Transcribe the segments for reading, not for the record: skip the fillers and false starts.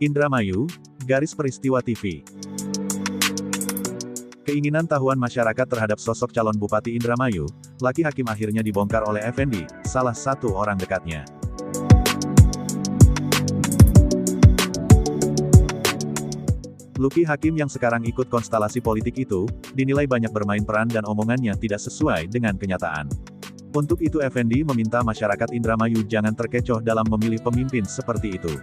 Indramayu, Garis Peristiwa TV. Keinginan tahuan masyarakat terhadap sosok calon Bupati Indramayu, Lucky Hakim akhirnya dibongkar oleh Effendi, salah satu orang dekatnya. Lucky Hakim yang sekarang ikut konstelasi politik itu, dinilai banyak bermain peran dan omongannya tidak sesuai dengan kenyataan. Untuk itu Effendi meminta masyarakat Indramayu jangan terkecoh dalam memilih pemimpin seperti itu.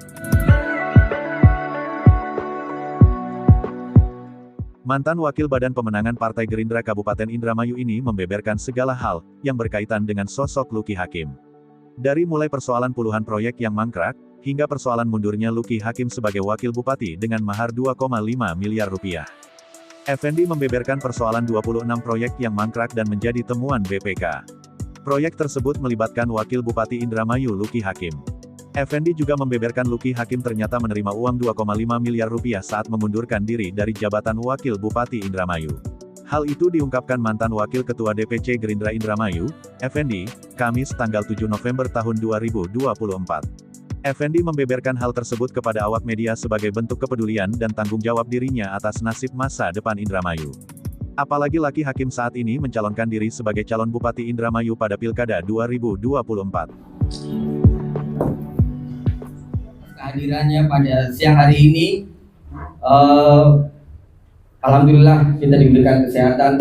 Mantan Wakil Badan Pemenangan Partai Gerindra Kabupaten Indramayu ini membeberkan segala hal yang berkaitan dengan sosok Lucky Hakim. Dari mulai persoalan puluhan proyek yang mangkrak, hingga persoalan mundurnya Lucky Hakim sebagai Wakil Bupati dengan mahar 2,5 miliar rupiah. Effendi membeberkan persoalan 26 proyek yang mangkrak dan menjadi temuan BPK. Proyek tersebut melibatkan Wakil Bupati Indramayu Lucky Hakim. Effendi juga membeberkan Lucky Hakim ternyata menerima uang 2,5 miliar rupiah saat mengundurkan diri dari jabatan Wakil Bupati Indramayu. Hal itu diungkapkan mantan Wakil Ketua DPC Gerindra Indramayu, Effendi, Kamis tanggal 7 November tahun 2024. Effendi membeberkan hal tersebut kepada awak media sebagai bentuk kepedulian dan tanggung jawab dirinya atas nasib masa depan Indramayu. Apalagi Lucky Hakim saat ini mencalonkan diri sebagai calon Bupati Indramayu pada Pilkada 2024. Kehadirannya pada siang hari ini, alhamdulillah kita diberikan kesehatan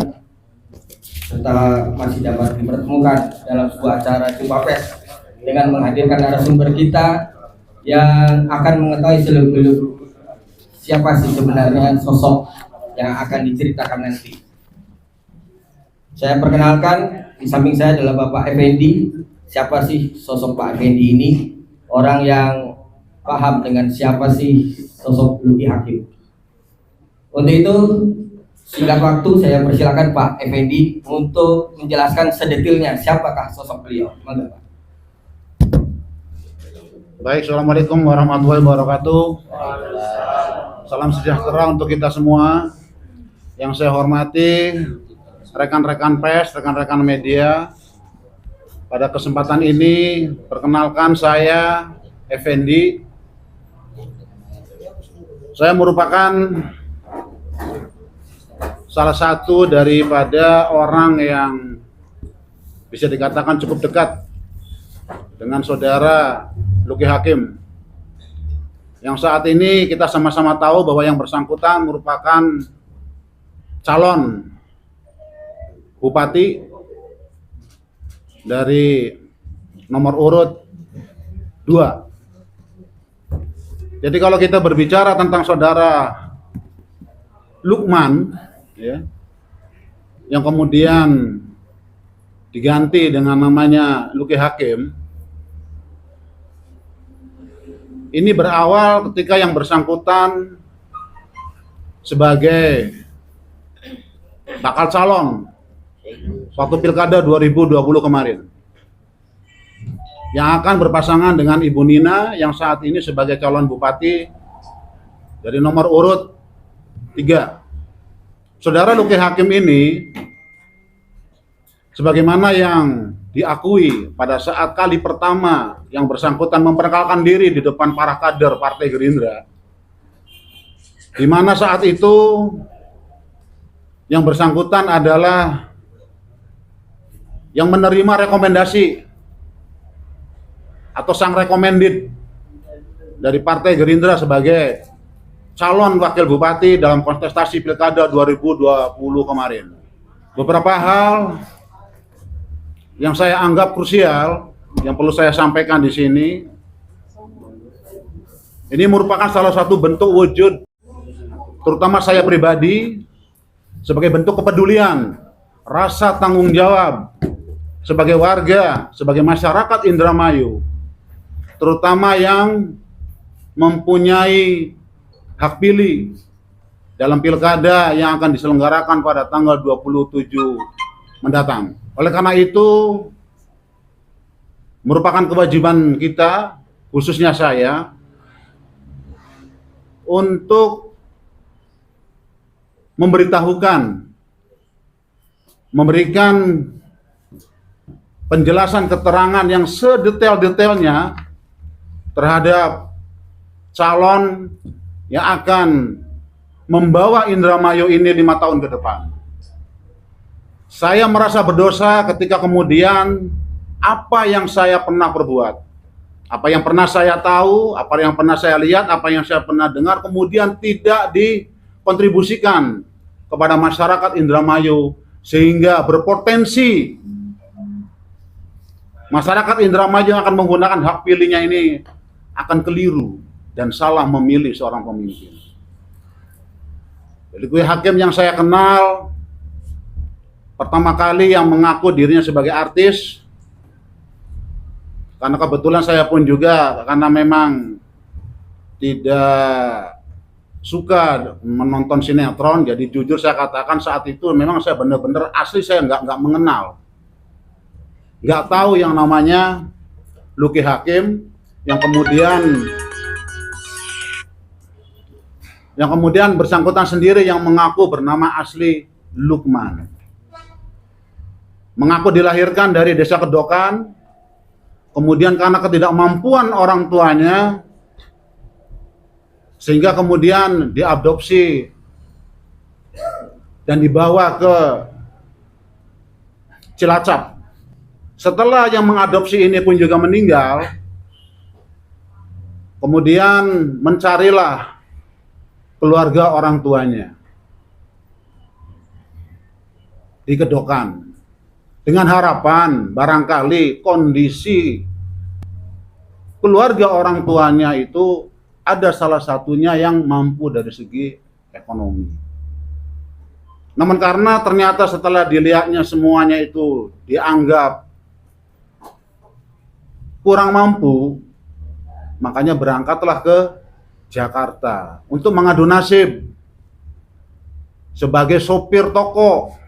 serta masih dapat dipertemukan dalam sebuah acara jumpa pers dengan menghadirkan narasumber kita yang akan mengetahui seluk-beluk siapa sih sebenarnya sosok yang akan diceritakan nanti. Saya perkenalkan, di samping saya adalah Bapak Effendi. Siapa sih sosok Pak Effendi ini? Orang yang paham dengan siapa sih sosok Lucky Hakim. Untuk itu, singkat waktu saya persilakan Pak Effendi untuk menjelaskan sedetilnya siapakah sosok beliau. Monggo, Pak. Baik, assalamualaikum warahmatullahi wabarakatuh. Salam sejahtera untuk kita semua. Yang saya hormati rekan-rekan pers, rekan-rekan media. Pada kesempatan ini, perkenalkan saya Effendi. Saya merupakan salah satu daripada orang yang bisa dikatakan cukup dekat dengan saudara Lucky Hakim. Yang saat ini kita sama-sama tahu bahwa yang bersangkutan merupakan calon Bupati dari nomor urut 2. Jadi kalau kita berbicara tentang saudara Lukman, ya, yang kemudian diganti dengan namanya Lucky Hakim, ini berawal ketika yang bersangkutan sebagai bakal calon waktu Pilkada 2020 kemarin, yang akan berpasangan dengan Ibu Nina yang saat ini sebagai calon bupati dari nomor urut 3. Saudara Lucky Hakim ini, sebagaimana yang diakui pada saat kali pertama yang bersangkutan memperkenalkan diri di depan para kader Partai Gerindra, di mana saat itu yang bersangkutan adalah yang menerima rekomendasi atau sang recommended dari Partai Gerindra sebagai calon wakil bupati dalam kontestasi Pilkada 2020 kemarin. Beberapa hal yang saya anggap krusial yang perlu saya sampaikan di sini. Ini merupakan salah satu bentuk wujud, terutama saya pribadi, sebagai bentuk kepedulian, rasa tanggung jawab sebagai warga, sebagai masyarakat Indramayu, terutama yang mempunyai hak pilih dalam pilkada yang akan diselenggarakan pada tanggal 27 mendatang. Oleh karena itu, merupakan kewajiban kita, khususnya saya, untuk memberitahukan, memberikan penjelasan keterangan yang sedetail-detailnya terhadap calon yang akan membawa Indramayu ini 5 tahun ke depan. Saya merasa berdosa ketika kemudian apa yang saya pernah perbuat, apa yang pernah saya tahu, apa yang pernah saya lihat, apa yang saya pernah dengar, kemudian tidak dikontribusikan kepada masyarakat Indramayu, sehingga berpotensi masyarakat Indramayu yang akan menggunakan hak pilihnya ini akan keliru dan salah memilih seorang pemimpin. Jadi hakim yang saya kenal pertama kali yang mengaku dirinya sebagai artis, karena kebetulan saya pun juga karena memang tidak suka menonton sinetron, jadi jujur saya katakan saat itu memang saya benar-benar asli saya nggak mengenal, nggak tahu yang namanya Luki Hakim, yang kemudian bersangkutan sendiri yang mengaku bernama asli Lukman, mengaku dilahirkan dari desa Kedokan, kemudian karena ketidakmampuan orang tuanya sehingga kemudian diadopsi dan dibawa ke Cilacap. Setelah yang mengadopsi ini pun juga meninggal, kemudian mencarilah keluarga orang tuanya di Kedokan dengan harapan barangkali kondisi keluarga orang tuanya itu ada salah satunya yang mampu dari segi ekonomi. Namun karena ternyata setelah dilihatnya semuanya itu dianggap kurang mampu, makanya berangkatlah ke Jakarta untuk mengadu nasib sebagai sopir toko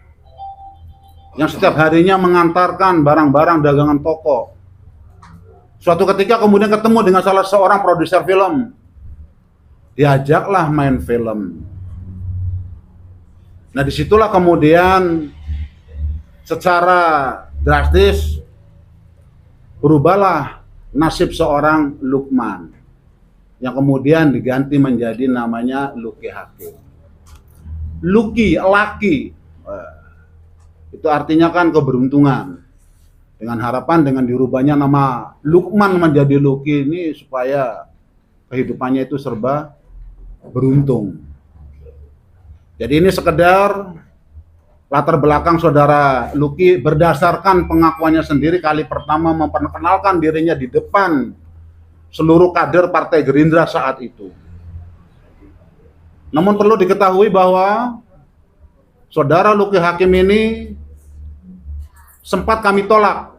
yang setiap harinya mengantarkan barang-barang dagangan toko. Suatu ketika kemudian ketemu dengan salah seorang produser film, diajaklah main film. Nah, disitulah kemudian secara drastis berubahlah nasib seorang Lukman yang kemudian diganti menjadi namanya Luki Hakim. Luki, laki, itu artinya kan keberuntungan. Dengan harapan dengan dirubahnya nama Lukman menjadi Luki ini supaya kehidupannya itu serba beruntung. Jadi ini sekedar latar belakang saudara Luki berdasarkan pengakuannya sendiri kali pertama memperkenalkan dirinya di depan seluruh kader Partai Gerindra saat itu. Namun perlu diketahui bahwa saudara Luki Hakim ini sempat kami tolak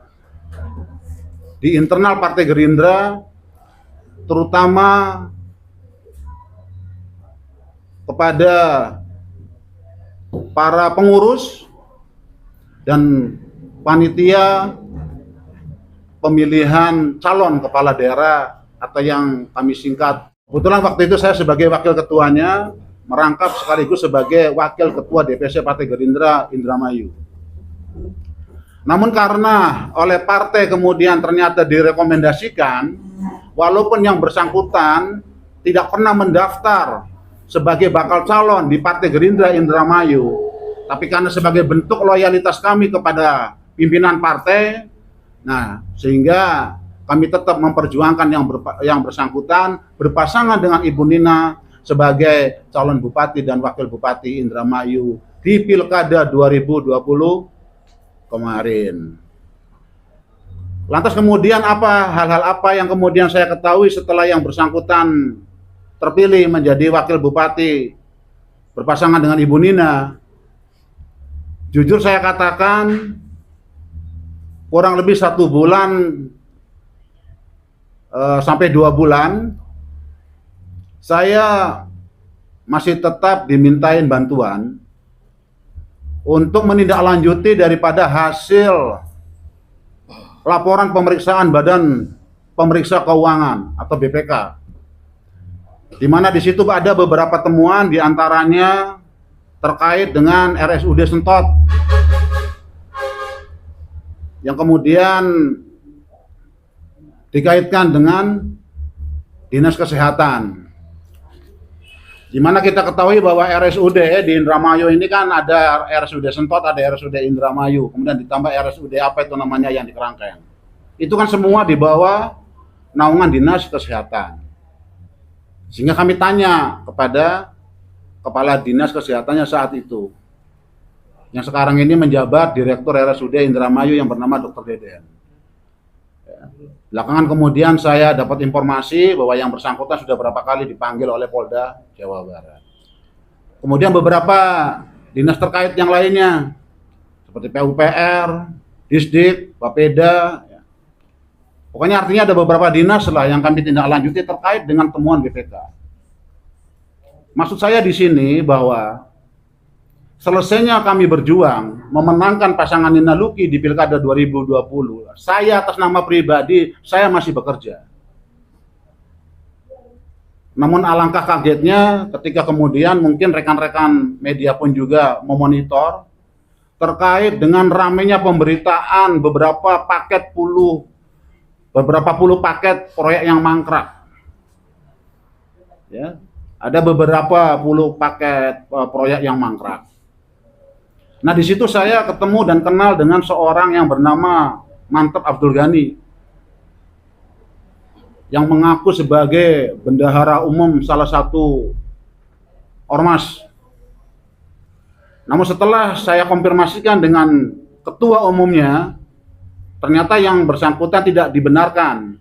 di internal Partai Gerindra, terutama kepada para pengurus dan panitia pemilihan calon kepala daerah atau yang kami singkat. Kebetulan waktu itu saya sebagai wakil ketuanya merangkap sekaligus sebagai wakil ketua DPC Partai Gerindra Indramayu. Namun karena oleh partai kemudian ternyata direkomendasikan, walaupun yang bersangkutan tidak pernah mendaftar sebagai bakal calon di Partai Gerindra Indramayu, tapi karena sebagai bentuk loyalitas kami kepada pimpinan partai, nah sehingga kami tetap memperjuangkan yang bersangkutan berpasangan dengan Ibu Nina sebagai calon bupati dan wakil bupati Indramayu di Pilkada 2020 kemarin. Lantas kemudian hal-hal apa yang kemudian saya ketahui setelah yang bersangkutan terpilih menjadi wakil bupati berpasangan dengan Ibu Nina? Jujur saya katakan kurang lebih 1 bulan sampai 2 bulan saya masih tetap dimintain bantuan untuk menindaklanjuti daripada hasil laporan pemeriksaan Badan Pemeriksa Keuangan atau BPK, di mana di situ ada beberapa temuan, diantaranya terkait dengan RSUD Sentot yang kemudian dikaitkan dengan Dinas Kesehatan. Di mana kita ketahui bahwa RSUD di Indramayu ini kan ada RSUD Sentot, ada RSUD Indramayu, kemudian ditambah RSUD apa itu namanya yang di Kerangkeng. Itu kan semua di bawah naungan Dinas Kesehatan. Sehingga kami tanya kepada Kepala Dinas Kesehatannya saat itu, yang sekarang ini menjabat Direktur RSUD Indramayu yang bernama Dr. Deden. Belakangan kemudian saya dapat informasi bahwa yang bersangkutan sudah berapa kali dipanggil oleh Polda Jawa Barat. Kemudian beberapa dinas terkait yang lainnya, seperti PUPR, Disdik, Bapeda. Pokoknya artinya ada beberapa dinas lah yang kami tindak lanjuti terkait dengan temuan BPK. Maksud saya di sini bahwa selesainya kami berjuang memenangkan pasangan Nina Luki di Pilkada 2020, saya atas nama pribadi, saya masih bekerja. Namun alangkah kagetnya ketika kemudian mungkin rekan-rekan media pun juga memonitor terkait dengan ramainya pemberitaan beberapa puluh paket proyek yang mangkrak. Ya, ada beberapa puluh paket proyek yang mangkrak. Nah, di situ saya ketemu dan kenal dengan seorang yang bernama Mantep Abdul Ghani, yang mengaku sebagai bendahara umum salah satu ormas. Namun setelah saya konfirmasikan dengan ketua umumnya, ternyata yang bersangkutan tidak dibenarkan.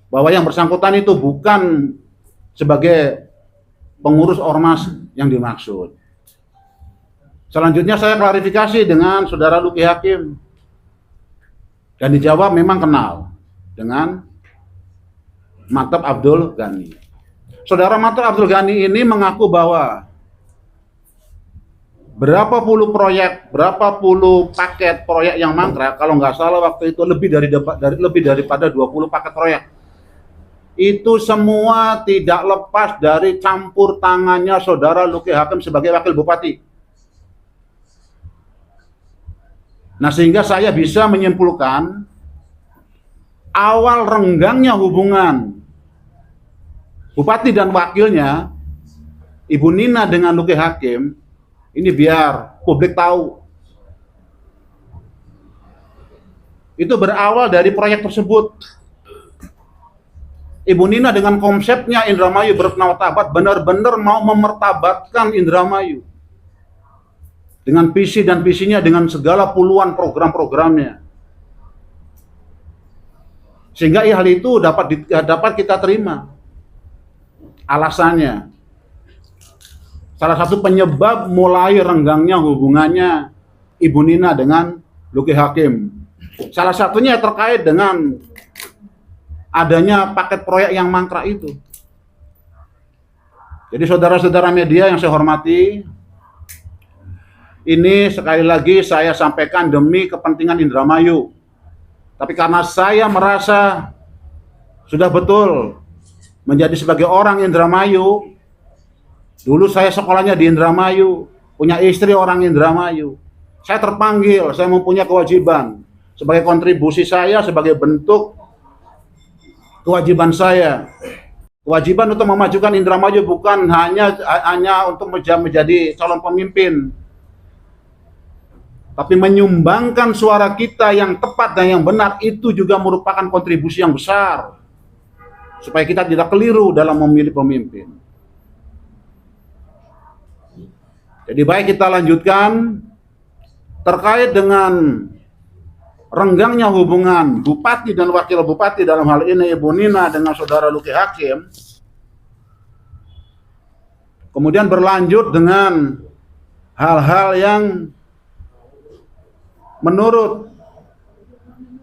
Bahwa yang bersangkutan itu bukan sebagai pengurus ormas yang dimaksud. Selanjutnya saya klarifikasi dengan Saudara Luki Hakim. Dan dijawab memang kenal dengan Mantep Abdul Ghani. Saudara Mantep Abdul Ghani ini mengaku bahwa berapa puluh paket proyek yang mangkrak, kalau nggak salah waktu itu lebih daripada 20 paket proyek. Itu semua tidak lepas dari campur tangannya Saudara Luki Hakim sebagai wakil bupati. Nah, sehingga saya bisa menyimpulkan awal renggangnya hubungan bupati dan wakilnya, Ibu Nina dengan Luki Hakim, ini biar publik tahu. Itu berawal dari proyek tersebut. Ibu Nina dengan konsepnya Indramayu bermartabat, benar-benar mau memertabatkan Indramayu. Dengan visi dan visinya, dengan segala puluhan program-programnya. Sehingga hal itu dapat kita terima. Alasannya, salah satu penyebab mulai renggangnya hubungannya Ibu Nina dengan Luki Hakim. Salah satunya terkait dengan adanya paket proyek yang mangkrak itu. Jadi saudara-saudara media yang saya hormati, ini sekali lagi saya sampaikan demi kepentingan Indramayu. Tapi karena saya merasa sudah betul menjadi sebagai orang Indramayu, dulu saya sekolahnya di Indramayu, punya istri orang Indramayu. Saya terpanggil, saya mempunyai kewajiban sebagai kontribusi saya, sebagai bentuk kewajiban saya. Kewajiban untuk memajukan Indramayu bukan hanya untuk menjadi calon pemimpin, tapi menyumbangkan suara kita yang tepat dan yang benar, itu juga merupakan kontribusi yang besar supaya kita tidak keliru dalam memilih pemimpin. Jadi baik, kita lanjutkan terkait dengan renggangnya hubungan bupati dan wakil bupati, dalam hal ini Ibu Nina dengan Saudara Luki Hakim. Kemudian berlanjut dengan hal-hal yang menurut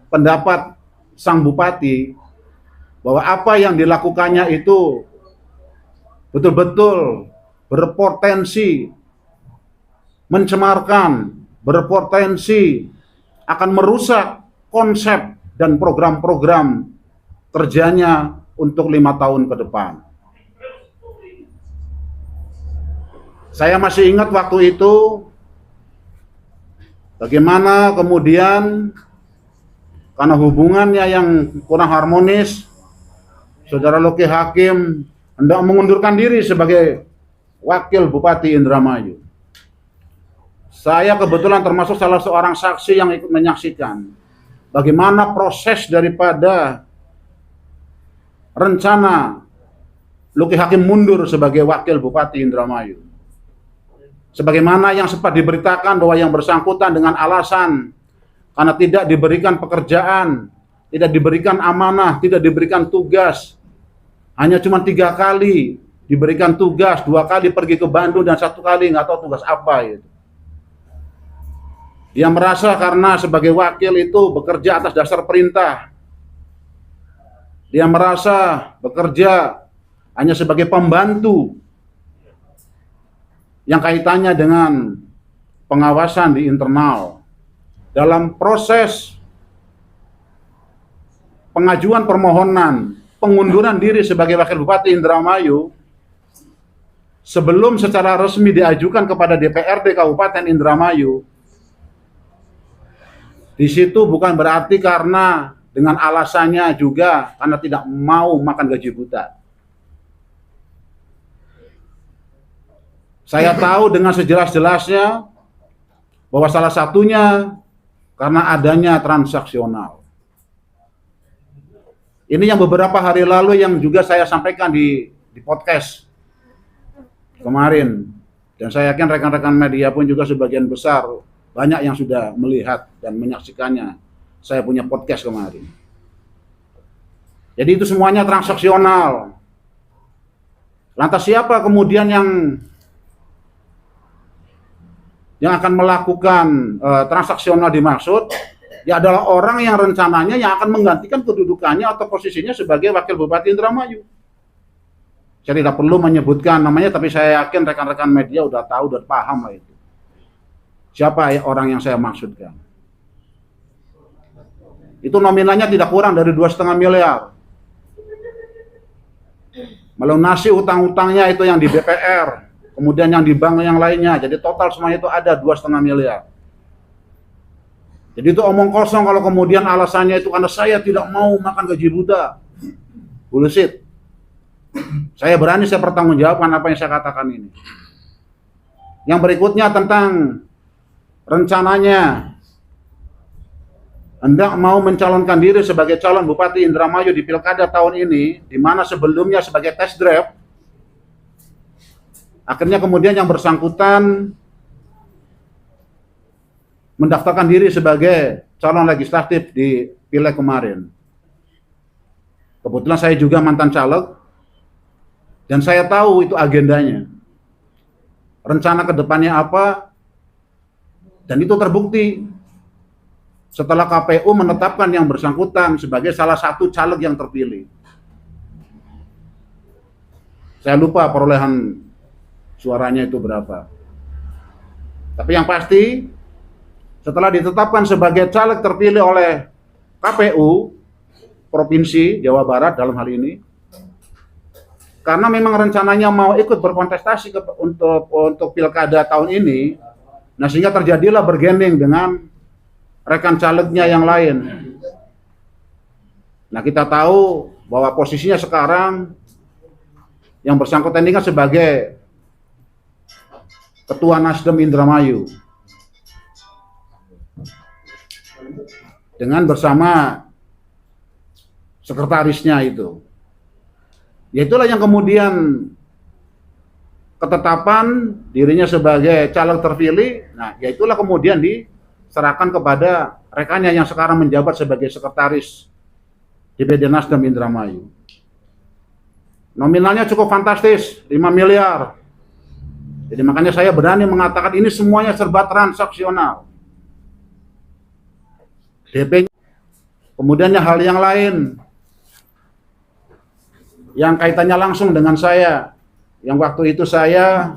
pendapat sang bupati, bahwa apa yang dilakukannya itu betul-betul berpotensi mencemarkan, berpotensi akan merusak konsep dan program-program kerjanya untuk 5 tahun ke depan. Saya masih ingat waktu itu bagaimana kemudian karena hubungannya yang kurang harmonis, Saudara Luki Hakim hendak mengundurkan diri sebagai Wakil Bupati Indramayu. Saya kebetulan termasuk salah seorang saksi yang ikut menyaksikan bagaimana proses daripada rencana Luki Hakim mundur sebagai Wakil Bupati Indramayu. Sebagaimana yang sempat diberitakan bahwa yang bersangkutan dengan alasan karena tidak diberikan pekerjaan, tidak diberikan amanah, tidak diberikan tugas, hanya cuma 3 kali diberikan tugas, 2 kali pergi ke Bandung dan 1 kali nggak tahu tugas apa itu. Dia merasa karena sebagai wakil itu bekerja atas dasar perintah. Dia merasa bekerja hanya sebagai pembantu yang kaitannya dengan pengawasan di internal. Dalam proses pengajuan permohonan pengunduran diri sebagai Wakil Bupati Indramayu, sebelum secara resmi diajukan kepada DPRD Kabupaten Indramayu, di situ bukan berarti karena dengan alasannya juga karena tidak mau makan gaji buta. Saya tahu dengan sejelas-jelasnya bahwa salah satunya karena adanya transaksional. Ini yang beberapa hari lalu yang juga saya sampaikan di podcast kemarin. Dan saya yakin rekan-rekan media pun juga sebagian besar banyak yang sudah melihat dan menyaksikannya. Saya punya podcast kemarin. Jadi itu semuanya transaksional. Lantas siapa kemudian yang akan melakukan transaksional dimaksud? Ya adalah orang yang rencananya yang akan menggantikan kedudukannya atau posisinya sebagai Wakil Bupati Indramayu. Saya tidak perlu menyebutkan namanya, tapi saya yakin rekan-rekan media udah tahu dan paham lah itu. Siapa ya orang yang saya maksudkan? Itu nominalnya tidak kurang dari 2,5 miliar. Melunasi utang-utangnya itu yang di BPR, kemudian yang di bank yang lainnya. Jadi total semuanya itu ada 2,5 miliar. Jadi itu omong kosong kalau kemudian alasannya itu karena saya tidak mau makan gaji buta. Bullshit. Saya berani saya pertanggungjawabkan apa yang saya katakan ini. Yang berikutnya tentang rencananya hendak mau mencalonkan diri sebagai calon Bupati Indramayu di Pilkada tahun ini, di mana sebelumnya sebagai test drive, akhirnya kemudian yang bersangkutan mendaftarkan diri sebagai calon legislatif di Pileg kemarin. Kebetulan saya juga mantan caleg, dan saya tahu itu agendanya. Rencana ke depannya apa, dan itu terbukti setelah KPU menetapkan yang bersangkutan sebagai salah satu caleg yang terpilih. Saya lupa perolehan suaranya itu berapa. Tapi yang pasti, setelah ditetapkan sebagai caleg terpilih oleh KPU Provinsi Jawa Barat dalam hal ini, karena memang rencananya mau ikut berkontestasi untuk pilkada tahun ini, nah sehingga terjadilah bergandeng dengan rekan calegnya yang lain. Nah kita tahu bahwa posisinya sekarang yang bersangkutan ini kan sebagai Ketua Nasdem Indramayu, dengan bersama sekretarisnya itu. Ya itulah yang kemudian ketetapan dirinya sebagai caleg terpilih. Nah, ya itulah kemudian diserahkan kepada rekannya yang sekarang menjabat sebagai sekretaris DPD Nasdem Indramayu. Nominalnya cukup fantastis, 5 miliar. Jadi makanya saya berani mengatakan ini semuanya serba transaksional. DP, kemudiannya hal yang lain yang kaitannya langsung dengan saya, yang waktu itu saya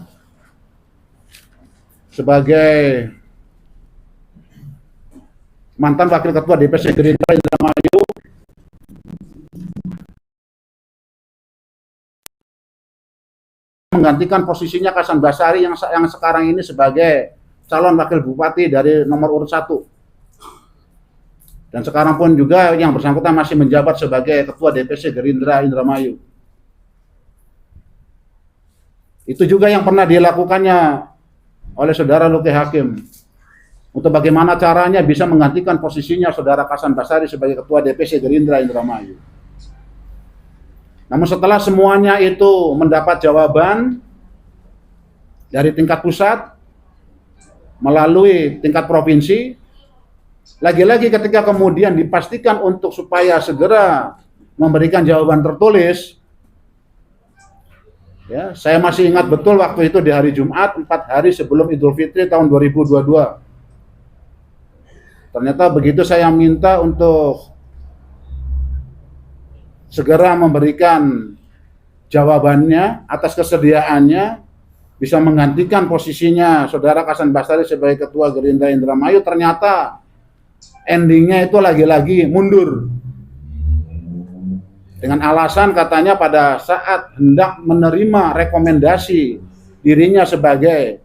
sebagai mantan wakil ketua DPC Gerindra Indramayu menggantikan posisinya Hasan Basari yang sekarang ini sebagai calon wakil bupati dari nomor urut 1. Dan sekarang pun juga yang bersangkutan masih menjabat sebagai Ketua DPC Gerindra Indramayu. Itu juga yang pernah dilakukannya oleh Saudara Luki Hakim. Untuk bagaimana caranya bisa menggantikan posisinya Saudara Hasan Basari sebagai Ketua DPC Gerindra Indramayu. Namun setelah semuanya itu mendapat jawaban dari tingkat pusat melalui tingkat provinsi, lagi-lagi ketika kemudian dipastikan untuk supaya segera memberikan jawaban tertulis, ya, saya masih ingat betul waktu itu di hari Jumat, 4 hari sebelum Idul Fitri tahun 2022. Ternyata begitu saya minta untuk segera memberikan jawabannya atas kesediaannya bisa menggantikan posisinya Saudara Hasan Basari sebagai Ketua Gerindra Indramayu, ternyata endingnya itu lagi-lagi mundur. Dengan alasan katanya pada saat hendak menerima rekomendasi dirinya sebagai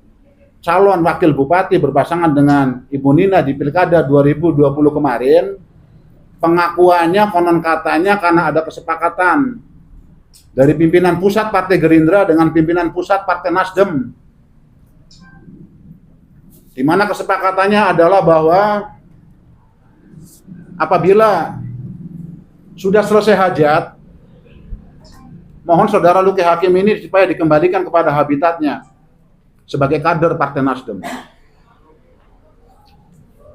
calon wakil bupati berpasangan dengan Ibu Nina di Pilkada 2020 kemarin, pengakuannya konon katanya karena ada kesepakatan dari pimpinan pusat Partai Gerindra dengan pimpinan pusat Partai Nasdem, di mana kesepakatannya adalah bahwa apabila sudah selesai hajat, mohon Saudara Luki Hakim ini supaya dikembalikan kepada habitatnya sebagai kader Partai Nasdem.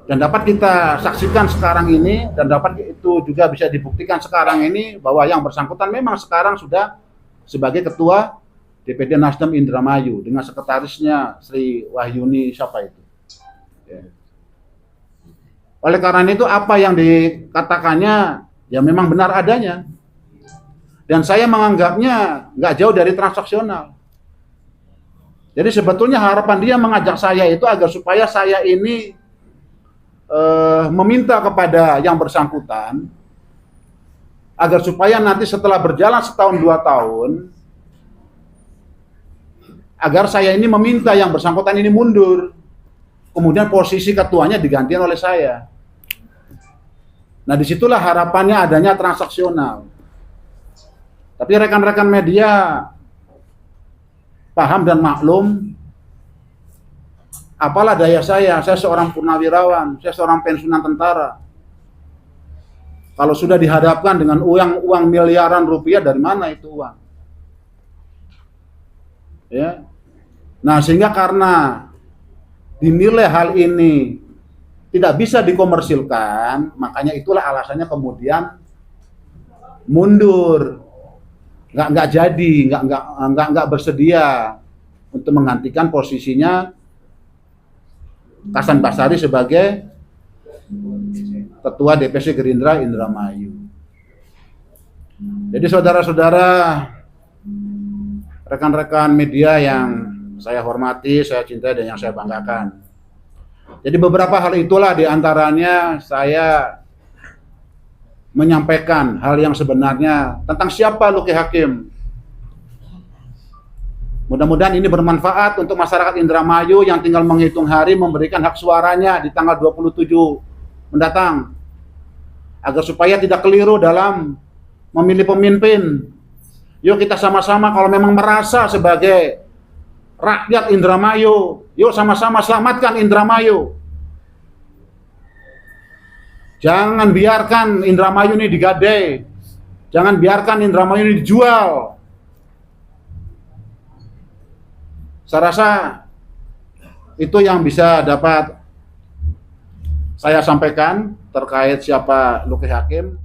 Dan dapat kita saksikan sekarang ini, dan dapat itu juga bisa dibuktikan sekarang ini, bahwa yang bersangkutan memang sekarang sudah sebagai Ketua DPD Nasdem Indramayu dengan sekretarisnya Sri Wahyuni siapa itu. Ya. Oleh karena itu apa yang dikatakannya ya memang benar adanya. Dan saya menganggapnya nggak jauh dari transaksional. Jadi sebetulnya harapan dia mengajak saya itu agar supaya saya ini meminta kepada yang bersangkutan agar supaya nanti setelah berjalan setahun 2 tahun agar saya ini meminta yang bersangkutan ini mundur, kemudian posisi ketuanya digantikan oleh saya. Nah disitulah harapannya adanya transaksional. Tapi rekan-rekan media paham dan maklum, apalah daya saya seorang purnawirawan, saya seorang pensiunan tentara. Kalau sudah dihadapkan dengan uang miliaran rupiah, dari mana itu uang? Ya. Nah, sehingga karena dinilai hal ini tidak bisa dikomersilkan, makanya itulah alasannya kemudian mundur. Nggak jadi, nggak bersedia untuk menggantikan posisinya Hasan Basari sebagai Ketua DPC Gerindra Indramayu. Jadi saudara-saudara, rekan-rekan media yang saya hormati, saya cintai dan yang saya banggakan. Jadi beberapa hal itulah diantaranya saya menyampaikan hal yang sebenarnya tentang siapa Luki Hakim. Mudah-mudahan ini bermanfaat untuk masyarakat Indramayu yang tinggal menghitung hari memberikan hak suaranya di tanggal 27 mendatang. Agar supaya tidak keliru dalam memilih pemimpin. Yuk kita sama-sama kalau memang merasa sebagai rakyat Indramayu, yuk sama-sama selamatkan Indramayu. Jangan biarkan Indramayu ini digadai. Jangan biarkan Indramayu ini dijual. Saya rasa itu yang bisa dapat saya sampaikan terkait siapa Luki Hakim.